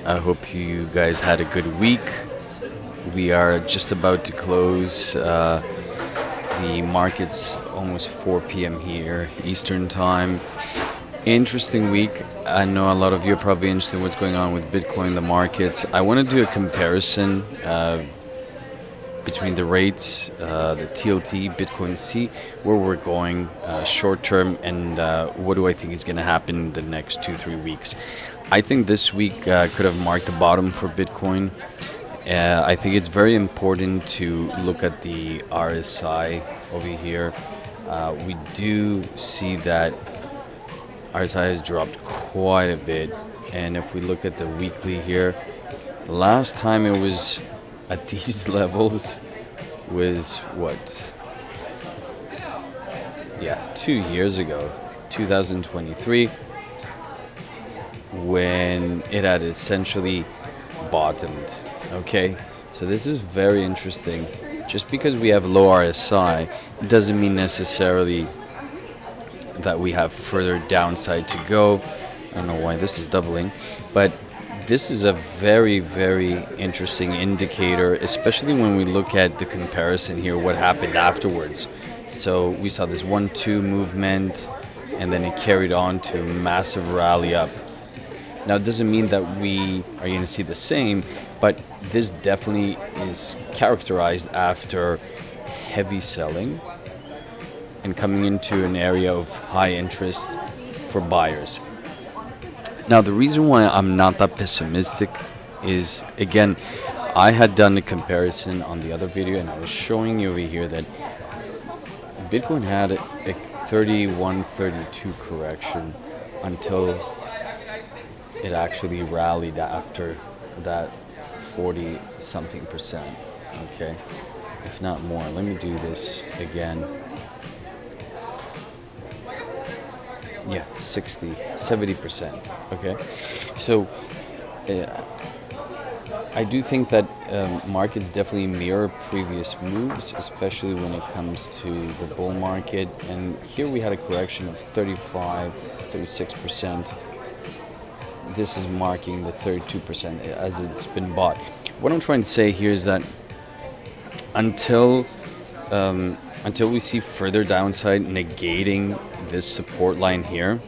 I hope you guys had a good week. We are just about to close the markets almost 4 p.m. here, Eastern Time. Interesting week. I know a lot of you are probably interested in what's going on with Bitcoin, the markets. I want to do a comparison between the rates, the TLT, Bitcoin, see where we're going short term, and what do I think is going to happen in the next 2-3 weeks. I think this week could have marked the bottom for Bitcoin. I think it's very important to look at the RSI over here. We do see that RSI has dropped quite a bit, and if we look at the weekly here, last time it was at these levels was what? Yeah, 2 years ago, 2023, when it had essentially bottomed. Okay, so this is very interesting. Just because we have low RSI doesn't mean necessarily that we have further downside to go. I don't know why this is doubling, but this is a very, very interesting indicator, especially when we look at the comparison here, what happened afterwards. So we saw this 1-2 movement, and then it carried on to a massive rally up. Now, it doesn't mean that we are going to see the same, but this definitely is characterized after heavy selling and coming into an area of high interest for buyers. Now, the reason why I'm not that pessimistic is, again, I had done a comparison on the other video, and I was showing you over here that Bitcoin had a 31-32 correction until it actually rallied after that 40-something%. Okay, if not more. Let me do this again. Yeah, 70%. Okay, so I do think that markets definitely mirror previous moves, especially when it comes to the bull market. And here we had a correction of 36%. This is marking the 32% as it's been bought. What I'm trying to say here is that until we see further downside negating this support line here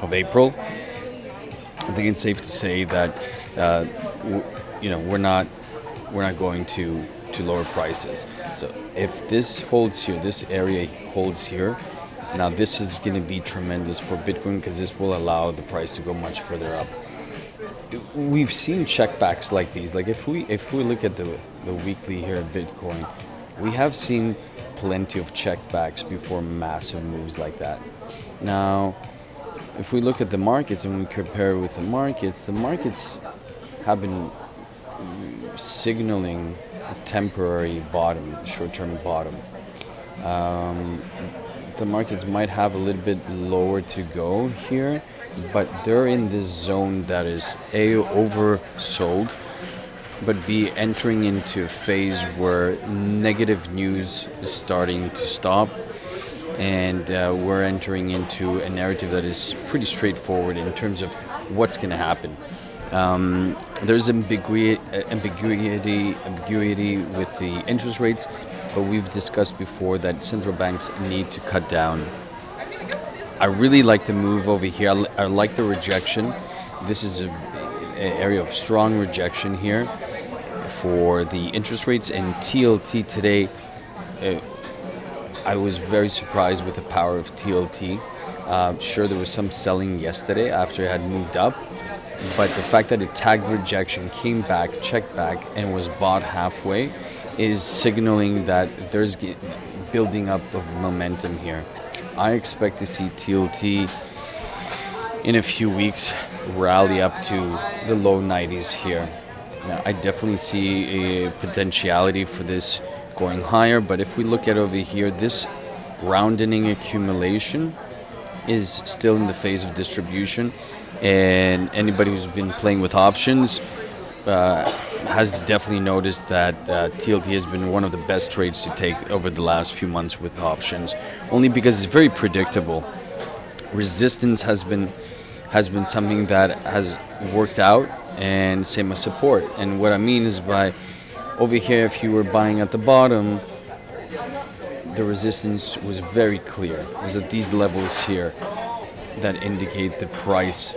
of April, I think it's safe to say that we're not going to lower prices. So if this holds here, this area holds here, now this is going to be tremendous for Bitcoin because this will allow the price to go much further up. We've seen checkbacks like these. Like if we look at the weekly here at Bitcoin, we have seen plenty of checkbacks before massive moves like that. Now, if we look at the markets and we compare with the markets have been signaling a temporary bottom, short-term bottom. The markets might have a little bit lower to go here, but they're in this zone that is A, oversold, but B, entering into a phase where negative news is starting to stop, and we're entering into a narrative that is pretty straightforward in terms of what's going to happen. There's ambiguity with the interest rates, but we've discussed before that central banks need to cut down. I really like the move over here. I like the rejection. This is an area of strong rejection here for the interest rates, and TLT today. I was very surprised with the power of TLT. Sure, there was some selling yesterday after it had moved up, but the fact that it tagged rejection, came back, checked back, and was bought halfway is signaling that there's building up of momentum here. I expect to see TLT in a few weeks rally up to the low 90s here. Now, I definitely see a potentiality for this going higher, but if we look at over here, this rounding accumulation is still in the phase of distribution, and anybody who's been playing with options has definitely noticed that TLT has been one of the best trades to take over the last few months with options, only because it's very predictable. Resistance has been something that has worked out and same as support. And what I mean is by over here, if you were buying at the bottom, the resistance was very clear. It was at these levels here that indicate the price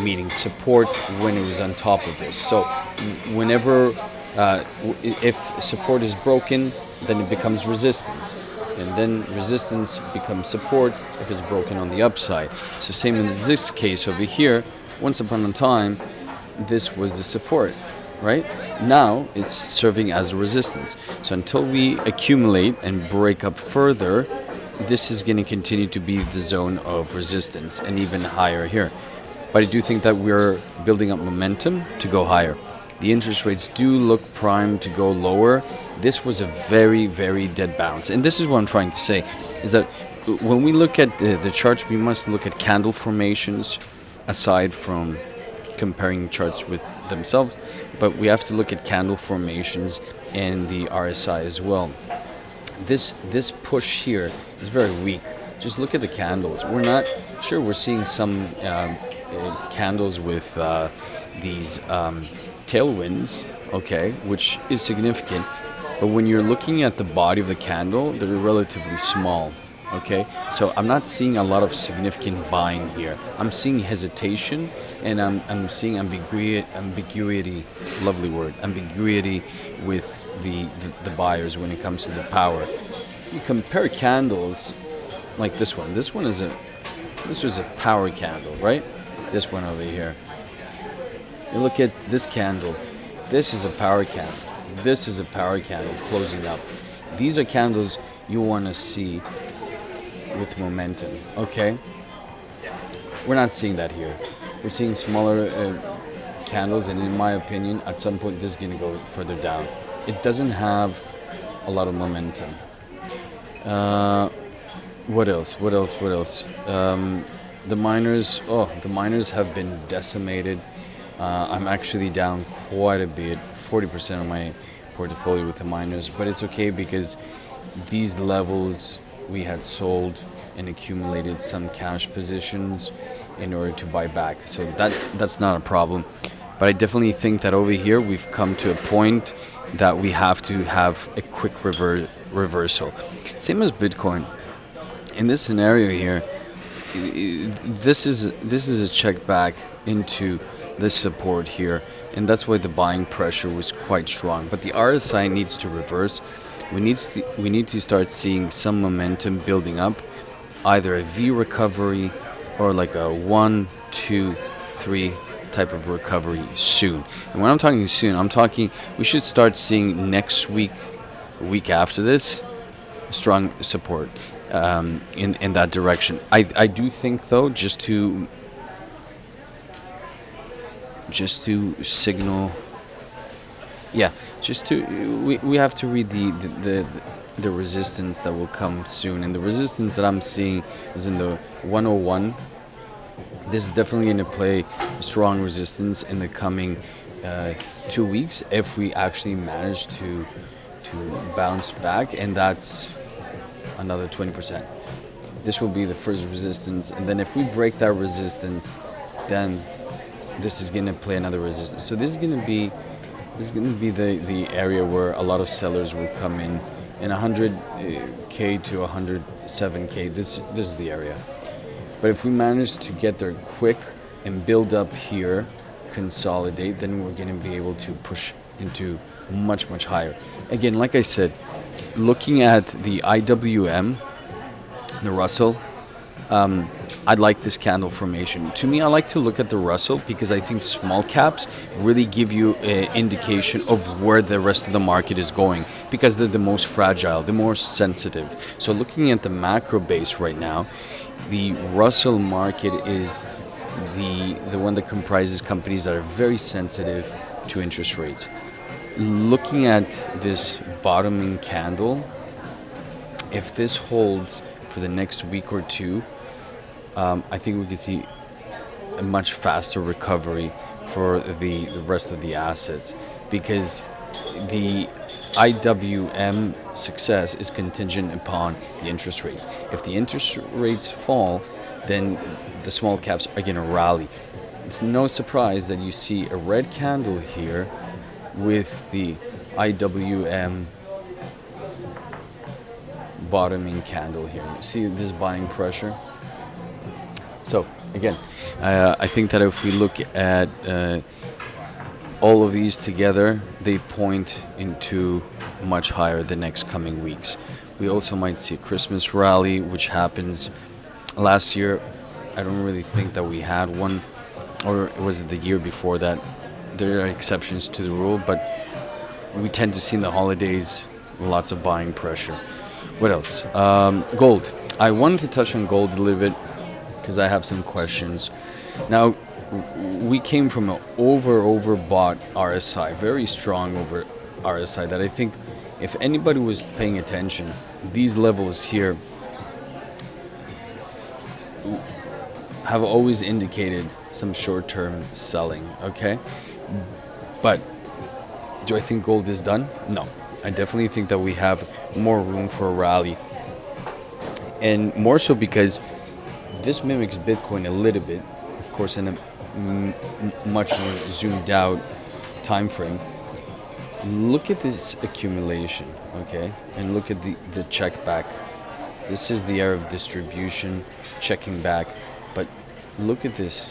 meeting support when it was on top of this. So whenever if support is broken, then it becomes resistance, and then resistance becomes support if it's broken on the upside. So same in this case over here, once upon a time this was the support, right? Now it's serving as a resistance. So until we accumulate and break up further, this is going to continue to be the zone of resistance and even higher here. But I do think that we're building up momentum to go higher. The interest rates do look primed to go lower. This was a very, very dead bounce. And this is what I'm trying to say, is that when we look at the charts, we must look at candle formations aside from comparing charts with themselves. But we have to look at candle formations and the RSI as well. This push here is very weak. Just look at the candles. We're not sure. We're seeing some candles with these tailwinds, okay, which is significant. But when you're looking at the body of the candle, they're relatively small, okay? So I'm not seeing a lot of significant buying here. I'm seeing hesitation, and I'm seeing ambiguity, lovely word, ambiguity with the buyers when it comes to the power. You compare candles like this one. This was a power candle, right? This one over here. You look at this candle. This is a power candle. This is a power candle closing up. These are candles you want to see with momentum, okay? We're not seeing that here. We're seeing smaller candles, and in my opinion, at some point this is going to go further down. It doesn't have a lot of momentum. What else? The miners have been decimated. I'm actually down quite a bit, 40% of my portfolio with the miners, but it's okay because these levels we had sold and accumulated some cash positions in order to buy back. So that's not a problem. But I definitely think that over here we've come to a point that we have to have a quick reversal. Same as Bitcoin. In this scenario here, this is a check back into this support here, and that's why the buying pressure was quite strong. But the RSI needs to reverse. We need to start seeing some momentum building up, either a V recovery or like a 1, 2, 3 type of recovery soon. And when I'm talking soon, I'm talking we should start seeing next week, week after this, strong support in that direction. I do think though, just to signal, we have to read the resistance that will come soon, and the resistance that I'm seeing is in the 101. This is definitely going to play strong resistance in the coming 2 weeks if we actually manage to bounce back, and that's another 20%. This will be the first resistance, and then if we break that resistance, then this is going to play another resistance. So this is going to be the area where a lot of sellers will come in 100K to 107K. This is the area. But if we manage to get there quick and build up here, consolidate, then we're going to be able to push into much higher. Again, like I said, looking at the IWM, the Russell, I'd like this candle formation. To me, I like to look at the Russell because I think small caps really give you an indication of where the rest of the market is going, because they're the most fragile, the more sensitive. So looking at the macro base right now, the Russell market is the one that comprises companies that are very sensitive to interest rates. Looking at this bottoming candle, if this holds for the next week or two, I think we can see a much faster recovery for the rest of the assets, because the IWM success is contingent upon the interest rates. If the interest rates fall, then the small caps are going to rally. it's no surprise that you see a red candle here with the IWM bottoming candle here. You see this buying pressure? So again, I think that if we look at all of these together, they point into much higher the next coming weeks. We also might see a Christmas rally, which happens last year. I don't really think that we had one, or was it the year before that? There are exceptions to the rule, but we tend to see in the holidays lots of buying pressure. What else? Gold. I wanted to touch on gold a little bit because I have some questions. Now, we came from an overbought RSI, very strong over RSI, that I think if anybody was paying attention, these levels here have always indicated some short-term selling, okay? But do I think gold is done? No. I definitely think that we have more room for a rally. And more so because this mimics Bitcoin a little bit, of course, in a much more zoomed out time frame. Look at this accumulation, okay? And look at the check back. This is the era of distribution, checking back. But look at this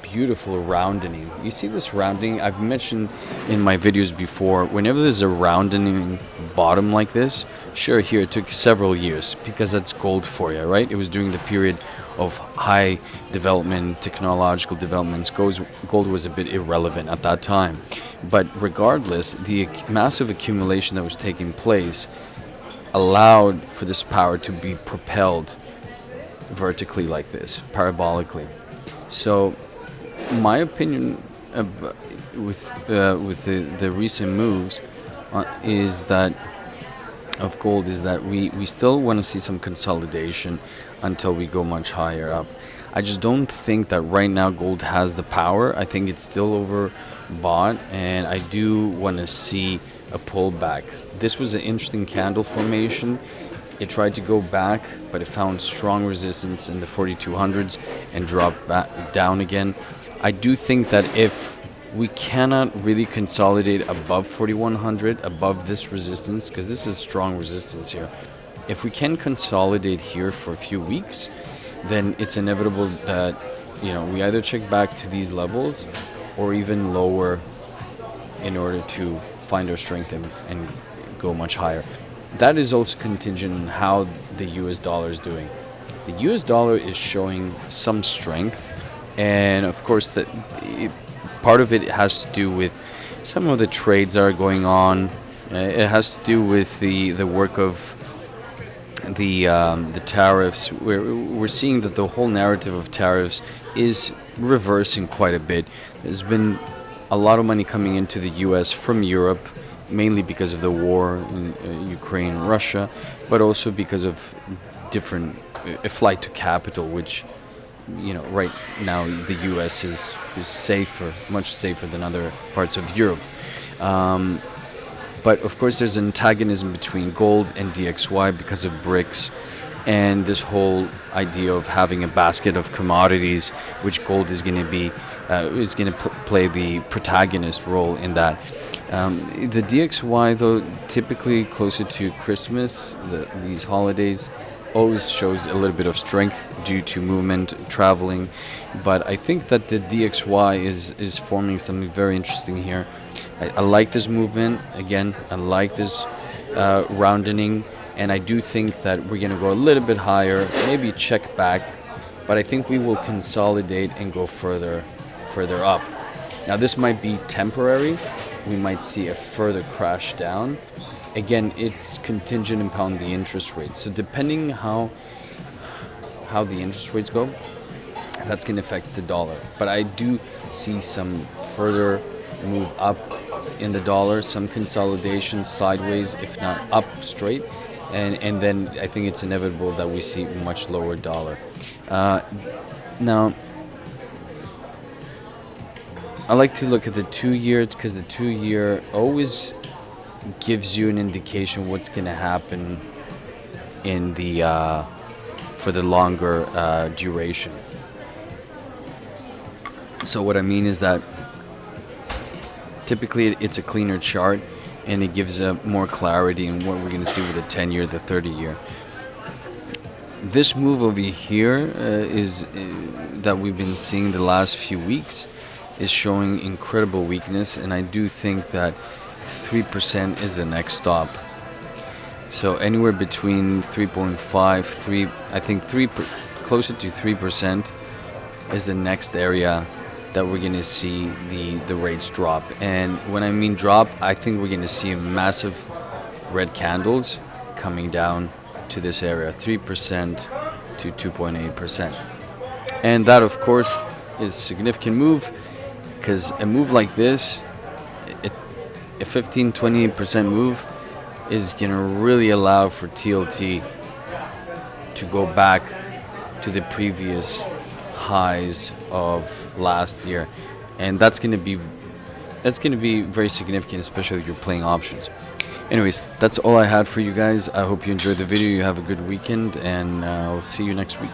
beautiful rounding. You see this rounding? I've mentioned in my videos before, whenever there's a rounding bottom like this, sure, here it took several years because that's gold for you, right? It was during the period of high development, technological developments. Gold was a bit irrelevant at that time. But regardless, the massive accumulation that was taking place allowed for this power to be propelled vertically like this, parabolically. So my opinion with the recent moves is that of gold is that we still want to see some consolidation until we go much higher up. I just don't think that right now gold has the power. I think it's still overbought, and I do want to see a pullback. This was an interesting candle formation. It tried to go back, but it found strong resistance in the 4200s and dropped back down again. I do think that if we cannot really consolidate above 4100, above this resistance, because this is strong resistance here, if we can consolidate here for a few weeks, then it's inevitable that we either check back to these levels or even lower in order to find our strength and go much higher. That is also contingent on how the US dollar is doing. The US dollar is showing some strength, and of course part of it has to do with some of the trades that are going on. It has to do with the work of the tariffs. We're seeing that the whole narrative of tariffs is reversing quite a bit. There's been a lot of money coming into the US from Europe, mainly because of the war in Ukraine, Russia, but also because of different a flight to capital, which right now the US is safer, much safer than other parts of Europe. But of course there's antagonism between gold and DXY because of BRICS and this whole idea of having a basket of commodities, which gold is going to be play the protagonist role in that. The DXY, though, typically closer to Christmas, these holidays, always shows a little bit of strength due to movement, traveling. But I think that the DXY is forming something very interesting here. I like this movement. Again, I like this rounding. And I do think that we're going to go a little bit higher, maybe check back. But I think we will consolidate and go further up. Now, this might be temporary. We might see a further crash down. Again, it's contingent upon the interest rates. So depending how the interest rates go, that's going to affect the dollar. But I do see some further move up in the dollar, some consolidation sideways, if not up straight. And then I think it's inevitable that we see much lower dollar. Now, I like to look at the 2-year because the 2-year always gives you an indication what's going to happen in for the longer duration. So what I mean is that typically it's a cleaner chart, and it gives more clarity in what we're going to see with the 10-year, the 30-year. This move over here is that we've been seeing the last few weeks is showing incredible weakness, and I do think that 3% is the next stop. So anywhere between 3.5, 3, I think closer to 3% is the next area that we're going to see the rates drop. And when I mean drop, I think we're going to see massive red candles coming down to this area, 3% to 2.8%. And that, of course, is a significant move, because a move like this, a 15-20% move, is going to really allow for TLT to go back to the previous highs of last year, and that's going to be very significant, especially if you're playing options. Anyways, that's all I had for you guys. I hope you enjoyed the video. You have a good weekend, and I'll see you next week.